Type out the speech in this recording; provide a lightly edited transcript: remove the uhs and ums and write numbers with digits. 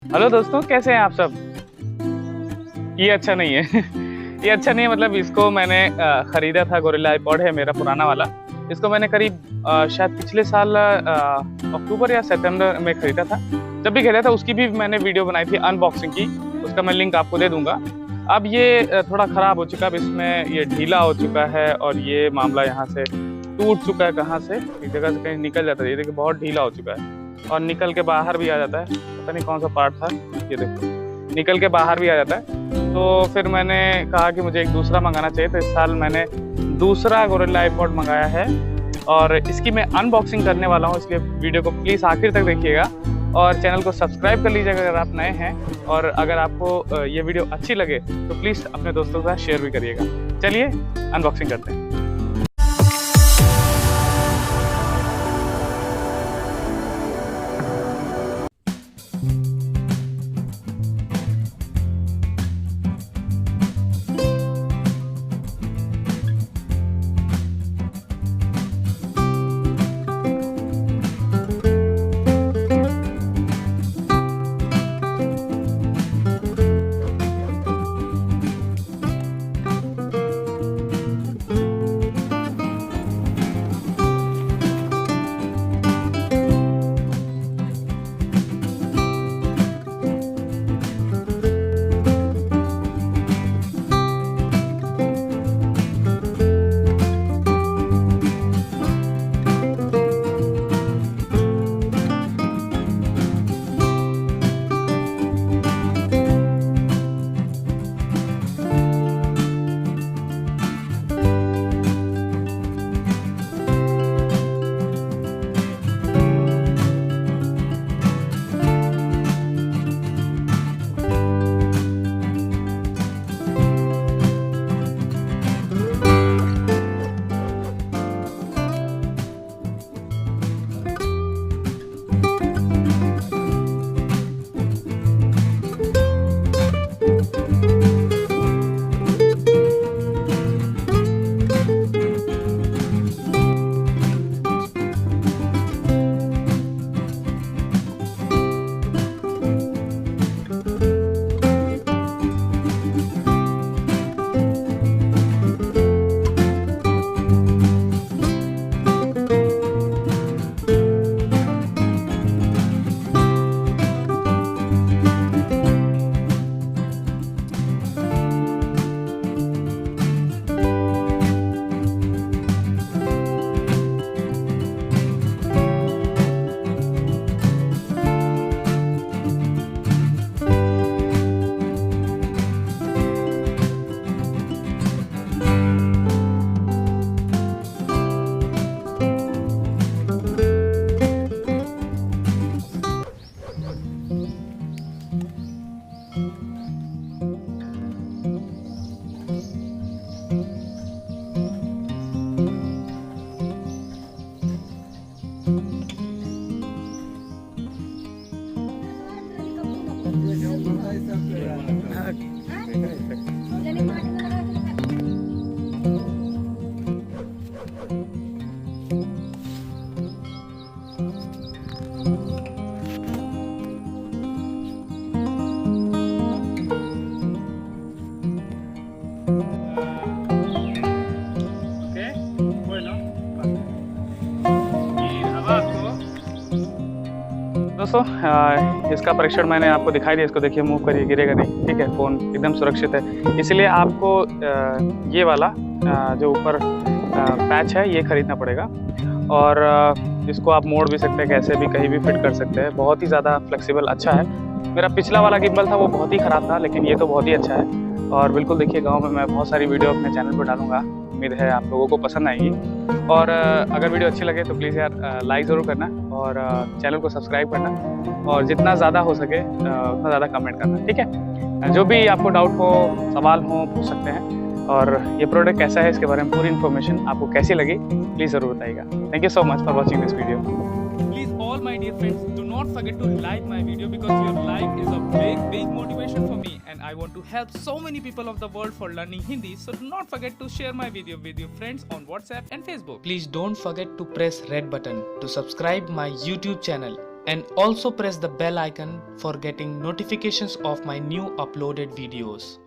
Hello दोस्तों, कैसे हैं आप सब। ये अच्छा नहीं है ये अच्छा नहीं है, मतलब इसको मैंने ख़रीदा था। गोरिल्लापॉड है मेरा पुराना वाला। इसको मैंने करीब शायद पिछले साल अक्टूबर या सितंबर में ख़रीदा था। जब भी ख़रीदा था उसकी भी मैंने वीडियो बनाई थी अनबॉक्सिंग की, उसका मैं लिंक आपको दे दूँगा। अब ये थोड़ा ख़राब हो चुका है, अब इसमें ये ढीला हो चुका है और ये मामला यहाँ से टूट चुका है। कहाँ से, एक जगह से कहीं निकल जाता है। ये देखिए बहुत ढीला हो चुका है और निकल के बाहर भी आ जाता है। पता नहीं कौन सा पार्ट था, ये देखो निकल के बाहर भी आ जाता है। तो फिर मैंने कहा कि मुझे एक दूसरा मंगाना चाहिए, तो इस साल मैंने दूसरा गोरिल्लापॉड मंगाया है और इसकी मैं अनबॉक्सिंग करने वाला हूँ। इसलिए वीडियो को प्लीज़ आखिर तक देखिएगा और चैनल को सब्सक्राइब कर लीजिएगा अगर आप नए हैं। और अगर आपको ये वीडियो अच्छी लगे तो प्लीज़ अपने दोस्तों के साथ शेयर भी करिएगा। चलिए अनबॉक्सिंग करते हैं। दोस्तों इसका परीक्षण मैंने आपको दिखाई दिया। इसको देखिए, मूव करिए, गिरेगा नहीं। ठीक है, फ़ोन एकदम सुरक्षित है। इसलिए आपको ये वाला जो ऊपर पैच है ये ख़रीदना पड़ेगा और इसको आप मोड़ भी सकते हैं, कैसे भी कहीं भी फिट कर सकते हैं। बहुत ही ज़्यादा फ्लेक्सिबल, अच्छा है। मेरा पिछला वाला गिम्बल था वो बहुत ही ख़राब था, लेकिन ये तो बहुत ही अच्छा है। और बिल्कुल देखिए, गाँव में मैं बहुत सारी वीडियो अपने चैनल पर डालूँगा, उम्मीद है आप लोगों को पसंद आएगी। और अगर वीडियो अच्छी लगे तो प्लीज़ यार लाइक ज़रूर करना और चैनल को सब्सक्राइब करना और जितना ज़्यादा हो सके उतना ज़्यादा कमेंट करना। ठीक है, जो भी आपको डाउट हो, सवाल हो, पूछ सकते हैं। और ये प्रोडक्ट कैसा है, इसके बारे में पूरी इन्फॉर्मेशन आपको कैसी लगी प्लीज़ ज़रूर बताइएगा। Thank you so much for watching this video. Please, all my dear friends, do not forget to like my video because your like is a big motivation for me and I want to help so many people of the world for learning Hindi. So do not forget to share my video with your friends on WhatsApp and Facebook. Please don't forget to press red button to subscribe my YouTube channel and also press the bell icon for getting notifications of my new uploaded videos.